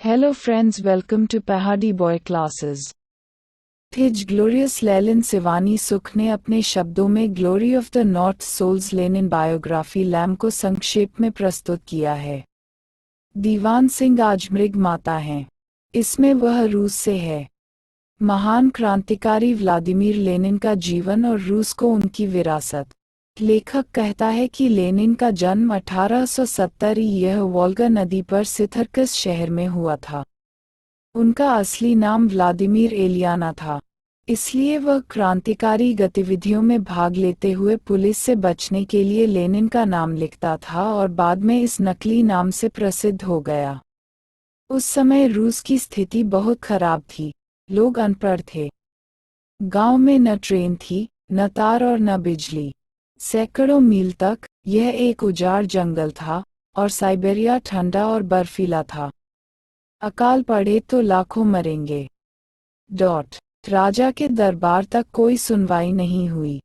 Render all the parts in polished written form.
Hello friends, welcome to Pahadi Boy Classes. His glorious Lenin Siwani सुख ने अपने शब्दों में glory of the north souls Lenin biography लैम को संक्षेप में प्रस्तुत किया है। दीवान सिंह आज मृग माता हैं। इसमें वह रूस से है। महान क्रांतिकारी व्लादिमीर लेनिन का जीवन और रूस को उनकी विरासत। लेखक कहता है कि लेनिन का जन्म 1870 यह वोल्गा नदी पर सिथर्कस शहर में हुआ था। उनका असली नाम व्लादिमीर एलियाना था, इसलिए वह क्रांतिकारी गतिविधियों में भाग लेते हुए पुलिस से बचने के लिए लेनिन का नाम लिखता था और बाद में इस नकली नाम से प्रसिद्ध हो गया। उस समय रूस की स्थिति बहुत खराब थी। लोग अनपढ़ थे। गांव में न ट्रेन थी, न तार और न बिजली। सैकड़ों मील तक यह एक उजाड़ जंगल था और साइबेरिया ठंडा और बर्फीला था। अकाल पड़े तो लाखों मरेंगे। राजा के दरबार तक कोई सुनवाई नहीं हुई।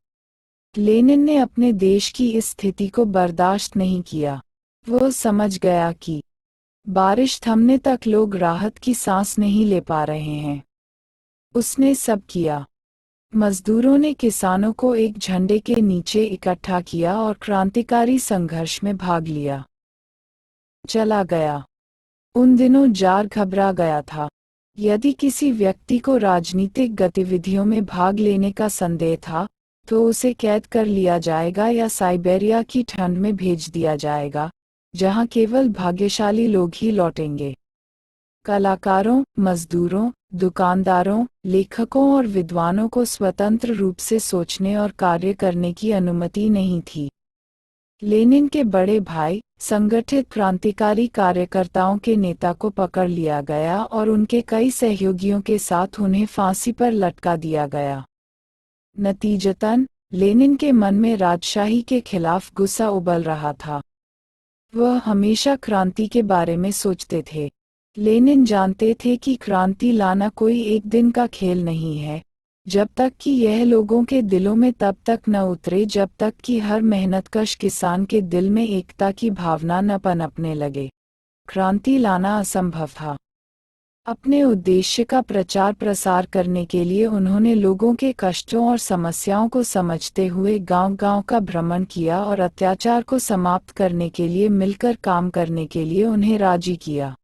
लेनिन ने अपने देश की इस स्थिति को बर्दाश्त नहीं किया। वो समझ गया कि बारिश थमने तक लोग राहत की सांस नहीं ले पा रहे हैं। उसने सब किया। मजदूरों ने किसानों को एक झंडे के नीचे इकट्ठा किया और क्रांतिकारी संघर्ष में भाग लिया। चला गया। उन दिनों जार घबरा गया था। यदि किसी व्यक्ति को राजनीतिक गतिविधियों में भाग लेने का संदेह था, तो उसे कैद कर लिया जाएगा या साइबेरिया की ठंड में भेज दिया जाएगा, जहां केवल भाग्यशाली लोग ही लौटेंगे। कलाकारों, मजदूरों, दुकानदारों, लेखकों और विद्वानों को स्वतंत्र रूप से सोचने और कार्य करने की अनुमति नहीं थी। लेनिन के बड़े भाई, संगठित क्रांतिकारी कार्यकर्ताओं के नेता को पकड़ लिया गया और उनके कई सहयोगियों के साथ उन्हें फांसी पर लटका दिया गया। नतीजतन, लेनिन के मन में राजशाही के खिलाफ गुस्सा उबल रहा था। वह हमेशा क्रांति के बारे में सोचते थे। लेनिन जानते थे कि क्रांति लाना कोई एक दिन का खेल नहीं है, जब तक कि यह लोगों के दिलों में तब तक न उतरे जब तक कि हर मेहनतकश किसान के दिल में एकता की भावना न पनपने लगे। क्रांति लाना असंभव था। अपने उद्देश्य का प्रचार प्रसार करने के लिए उन्होंने लोगों के कष्टों और समस्याओं को समझते हुए गांव-गांव का भ्रमण किया और अत्याचार को समाप्त करने के लिए मिलकर काम करने के लिए उन्हें राजी किया।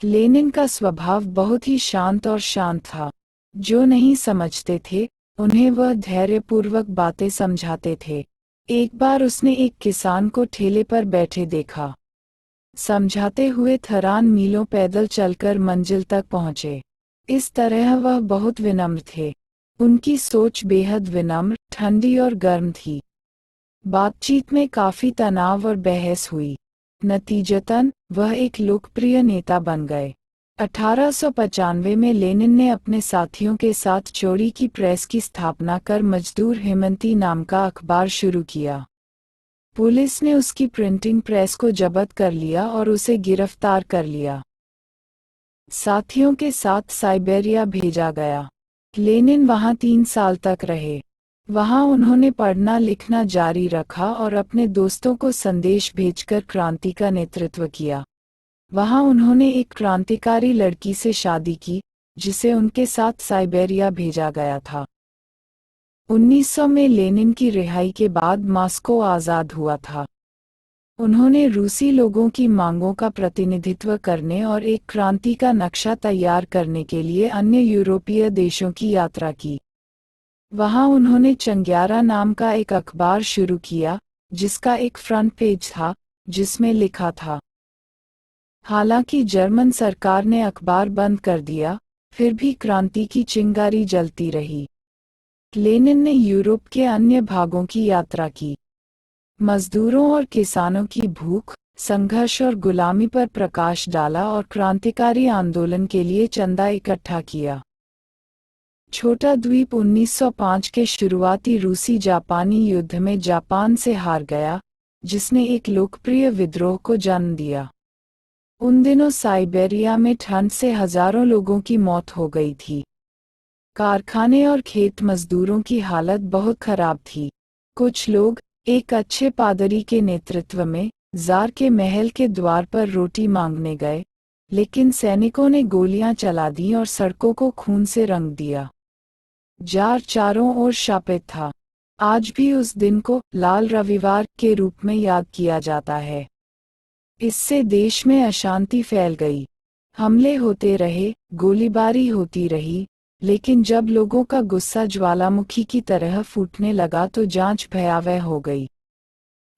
लेनिन का स्वभाव बहुत ही शांत और शांत था। जो नहीं समझते थे, उन्हें वह धैर्यपूर्वक बातें समझाते थे। एक बार उसने एक किसान को ठेले पर बैठे देखा। समझाते हुए थरान मीलों पैदल चलकर मंजिल तक पहुंचे। इस तरह वह बहुत विनम्र थे। उनकी सोच बेहद विनम्र, ठंडी और गर्म थी। बातचीत में काफी तनाव और बहस हुई। नतीजतन, वह एक लोकप्रिय नेता बन गए। 1895 में लेनिन ने अपने साथियों के साथ चोरी की प्रेस की स्थापना कर मजदूर हेमंती नाम का अखबार शुरू किया। पुलिस ने उसकी प्रिंटिंग प्रेस को जब्त कर लिया और उसे गिरफ्तार कर लिया। साथियों के साथ साइबेरिया भेजा गया। लेनिन वहां 3 साल तक रहे। वहां उन्होंने पढ़ना लिखना जारी रखा और अपने दोस्तों को संदेश भेजकर क्रांति का नेतृत्व किया। वहां उन्होंने एक क्रांतिकारी लड़की से शादी की, जिसे उनके साथ साइबेरिया भेजा गया था। 1900 में लेनिन की रिहाई के बाद मॉस्को आज़ाद हुआ था। उन्होंने रूसी लोगों की मांगों का प्रतिनिधित्व करने और एक क्रांति का नक्शा तैयार करने के लिए अन्य यूरोपीय देशों की यात्रा की। वहां उन्होंने चंग्यारा नाम का एक अखबार शुरू किया, जिसका एक फ्रंट पेज था, जिसमें लिखा था। हालांकि जर्मन सरकार ने अखबार बंद कर दिया, फिर भी क्रांति की चिंगारी जलती रही। लेनिन ने यूरोप के अन्य भागों की यात्रा की। मजदूरों और किसानों की भूख, संघर्ष और गुलामी पर प्रकाश डाला और क्रांतिकारी आंदोलन के लिए चंदा इकट्ठा किया। छोटा द्वीप 1905 के शुरुआती रूसी जापानी युद्ध में जापान से हार गया, जिसने एक लोकप्रिय विद्रोह को जन्म दिया। उन दिनों साइबेरिया में ठंड से हजारों लोगों की मौत हो गई थी। कारखाने और खेत मजदूरों की हालत बहुत खराब थी। कुछ लोग, एक अच्छे पादरी के नेतृत्व में, जार के महल के द्वार पर रोटी मांगने गए, लेकिन सैनिकों ने गोलियां चला दी और सड़कों को खून से रंग दिया। जार चारों ओर शापित था। आज भी उस दिन को लाल रविवार के रूप में याद किया जाता है। इससे देश में अशांति फैल गई। हमले होते रहे, गोलीबारी होती रही, लेकिन जब लोगों का गुस्सा ज्वालामुखी की तरह फूटने लगा तो जांच भयावह हो गई।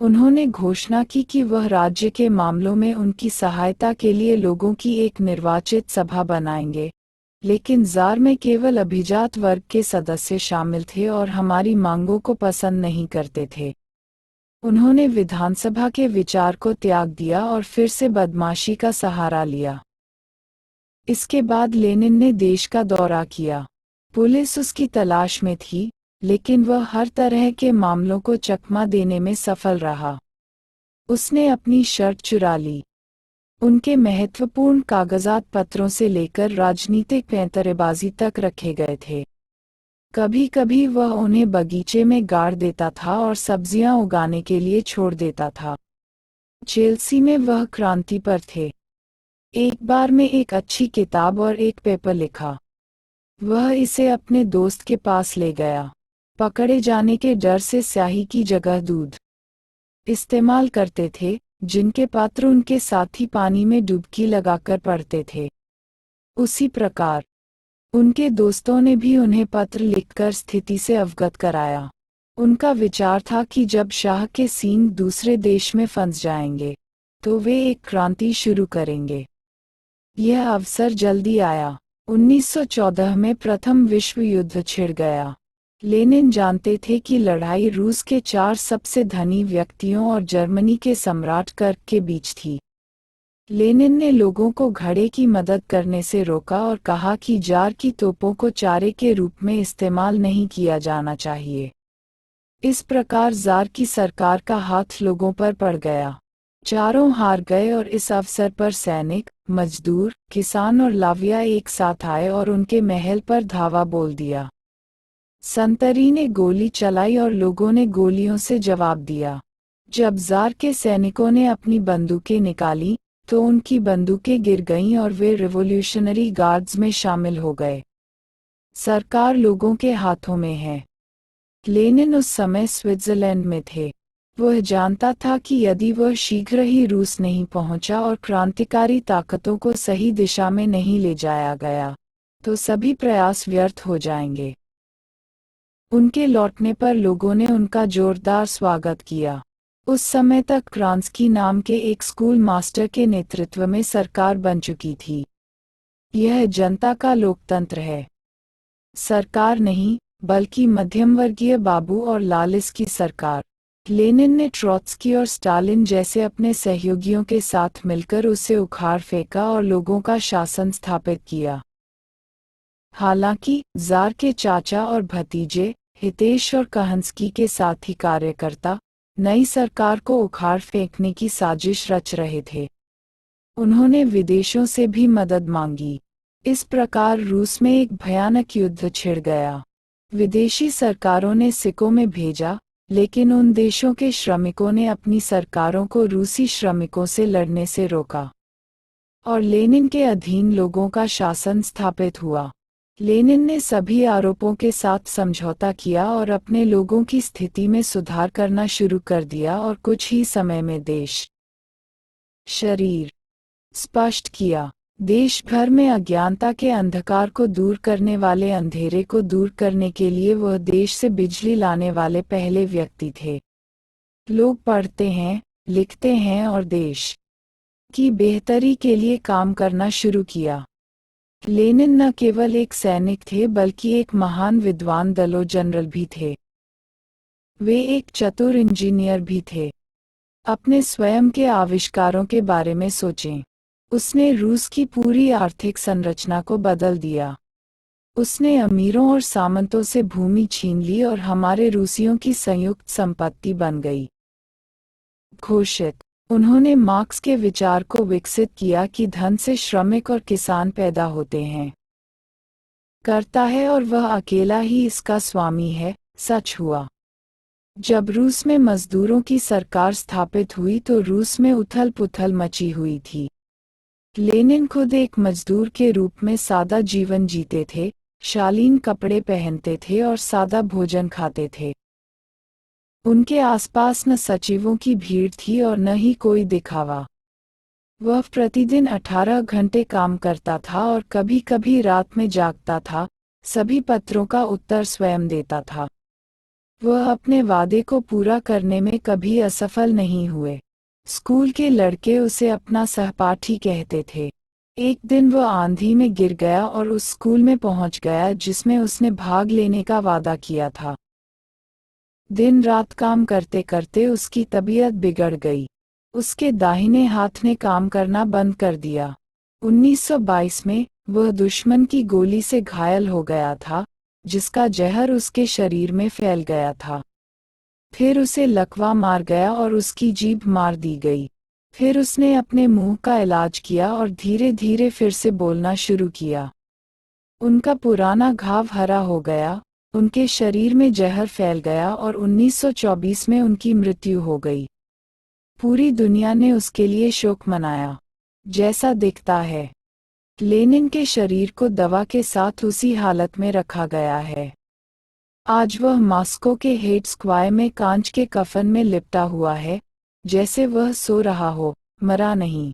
उन्होंने घोषणा की कि वह राज्य के मामलों में उनकी सहायता के लिए लोगों की एक निर्वाचित सभा बनाएंगे, लेकिन ज़ार में केवल अभिजात वर्ग के सदस्य शामिल थे और हमारी मांगों को पसंद नहीं करते थे। उन्होंने विधानसभा के विचार को त्याग दिया और फिर से बदमाशी का सहारा लिया। इसके बाद लेनिन ने देश का दौरा किया। पुलिस उसकी तलाश में थी, लेकिन वह हर तरह के मामलों को चकमा देने में सफल रहा। उसने अपनी शर्ट चुरा ली। उनके महत्वपूर्ण कागजात पत्रों से लेकर राजनीतिक पैंतरेबाजी तक रखे गए थे। कभी कभी वह उन्हें बगीचे में गाड़ देता था और सब्जियां उगाने के लिए छोड़ देता था। चेल्सी में वह क्रांति पर थे। एक बार में एक अच्छी किताब और एक पेपर लिखा। वह इसे अपने दोस्त के पास ले गया। पकड़े जाने के डर से स्याही की जगह दूध इस्तेमाल करते थे, जिनके पात्र उनके साथी पानी में डुबकी लगाकर पढ़ते थे। उसी प्रकार उनके दोस्तों ने भी उन्हें पत्र लिखकर स्थिति से अवगत कराया। उनका विचार था कि जब शाह के सींग दूसरे देश में फंस जाएंगे, तो वे एक क्रांति शुरू करेंगे। यह अवसर जल्दी आया। 1914 में प्रथम विश्व युद्ध छिड़ गया। लेनिन जानते थे कि लड़ाई रूस के 4 सबसे धनी व्यक्तियों और जर्मनी के सम्राट कर्क के बीच थी। लेनिन ने लोगों को घड़े की मदद करने से रोका और कहा कि जार की तोपों को चारे के रूप में इस्तेमाल नहीं किया जाना चाहिए। इस प्रकार जार की सरकार का हाथ लोगों पर पड़ गया। चारों हार गए और इस अवसर पर सैनिक, मजदूर, किसान और लाविया एक साथ आए और उनके महल पर धावा बोल दिया। संतरी ने गोली चलाई और लोगों ने गोलियों से जवाब दिया। जब जार के सैनिकों ने अपनी बंदूकें निकाली, तो उनकी बंदूकें गिर गईं और वे रिवॉल्यूशनरी गार्ड्स में शामिल हो गए। सरकार लोगों के हाथों में है। लेनिन उस समय स्विट्जरलैंड में थे। वह जानता था कि यदि वह शीघ्र ही रूस नहीं पहुंचा और क्रांतिकारी ताकतों को सही दिशा में नहीं ले जाया गया, तो सभी प्रयास व्यर्थ हो जाएंगे। उनके लौटने पर लोगों ने उनका जोरदार स्वागत किया। उस समय तक क्रांस्की नाम के एक स्कूल मास्टर के नेतृत्व में सरकार बन चुकी थी। यह जनता का लोकतंत्र है। सरकार नहीं, बल्कि मध्यमवर्गीय बाबू और लालिस की सरकार। लेनिन ने ट्रॉत्स्की और स्टालिन जैसे अपने सहयोगियों के साथ मिलकर उसे उखाड़ फेंका और लोगों का शासन स्थापित किया। हालांकि ज़ार के चाचा और भतीजे, हितेश और कहंस्की के साथी कार्यकर्ता, नई सरकार को उखाड़ फेंकने की साजिश रच रहे थे। उन्होंने विदेशों से भी मदद मांगी। इस प्रकार रूस में एक भयानक युद्ध छिड़ गया। विदेशी सरकारों ने सिक्कों में भेजा, लेकिन उन देशों के श्रमिकों ने अपनी सरकारों को रूसी श्रमिकों से लड़ने से रोका, और लेनिन के अधीन लोगों का शासन स्थापित हुआ। लेनिन ने सभी आरोपों के साथ समझौता किया और अपने लोगों की स्थिति में सुधार करना शुरू कर दिया और कुछ ही समय में देश शरीर स्पष्ट किया। देश भर में अज्ञानता के अंधकार को दूर करने वाले अंधेरे को दूर करने के लिए वह देश से बिजली लाने वाले पहले व्यक्ति थे। लोग पढ़ते हैं, लिखते हैं और देश की बेहतरी के लिए काम करना शुरू किया। लेनिन न केवल एक सैनिक थे बल्कि एक महान विद्वान दलो जनरल भी थे। वे एक चतुर इंजीनियर भी थे। अपने स्वयं के आविष्कारों के बारे में सोचें। उसने रूस की पूरी आर्थिक संरचना को बदल दिया। उसने अमीरों और सामंतों से भूमि छीन ली और हमारे रूसियों की संयुक्त संपत्ति बन गई। घोषित। उन्होंने मार्क्स के विचार को विकसित किया कि धन से श्रमिक और किसान पैदा होते हैं, करता है और वह अकेला ही इसका स्वामी है। सच हुआ। जब रूस में मजदूरों की सरकार स्थापित हुई तो रूस में उथल पुथल मची हुई थी। लेनिन खुद एक मजदूर के रूप में सादा जीवन जीते थे, शालीन कपड़े पहनते थे और सादा भोजन खाते थे। उनके आसपास न सचिवों की भीड़ थी और न ही कोई दिखावा। वह प्रतिदिन 18 घंटे काम करता था और कभी-कभी रात में जागता था, सभी पत्रों का उत्तर स्वयं देता था। वह अपने वादे को पूरा करने में कभी असफल नहीं हुए। स्कूल के लड़के उसे अपना सहपाठी कहते थे। एक दिन वह आंधी में गिर गया और उस स्कूल में पहुंच गया जिसमें उसने भाग लेने का वादा किया था। दिन रात काम करते करते उसकी तबीयत बिगड़ गई। उसके दाहिने हाथ ने काम करना बंद कर दिया। 1922 में वह दुश्मन की गोली से घायल हो गया था, जिसका जहर उसके शरीर में फैल गया था। फिर उसे लकवा मार गया और उसकी जीभ मार दी गई। फिर उसने अपने मुंह का इलाज किया और धीरे धीरे फिर से बोलना शुरू किया। उनका पुराना घाव हरा हो गया, उनके शरीर में जहर फैल गया और 1924 में उनकी मृत्यु हो गई। पूरी दुनिया ने उसके लिए शोक मनाया। जैसा दिखता है, लेनिन के शरीर को दवा के साथ उसी हालत में रखा गया है। आज वह मॉस्को के हेड स्क्वायर में कांच के कफन में लिपटा हुआ है, जैसे वह सो रहा हो, मरा नहीं।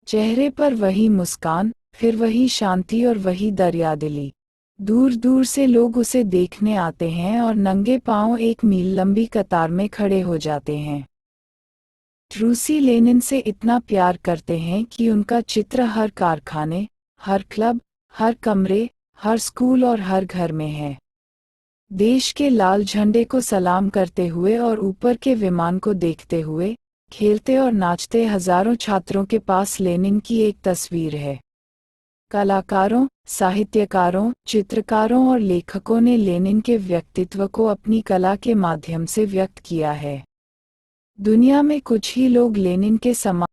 चेहरे पर वही मुस्कान, फिर वही शांति और वही दरियादिली। दूर दूर से लोग उसे देखने आते हैं और नंगे पांव एक मील लंबी कतार में खड़े हो जाते हैं। रूसी लेनिन से इतना प्यार करते हैं कि उनका चित्र हर कारखाने, हर क्लब, हर कमरे, हर स्कूल और हर घर में है। देश के लाल झंडे को सलाम करते हुए और ऊपर के विमान को देखते हुए, खेलते और नाचते हजारों छात्रों के पास लेनिन की एक तस्वीर है। कलाकारों, साहित्यकारों, चित्रकारों और लेखकों ने लेनिन के व्यक्तित्व को अपनी कला के माध्यम से व्यक्त किया है। दुनिया में कुछ ही लोग लेनिन के समान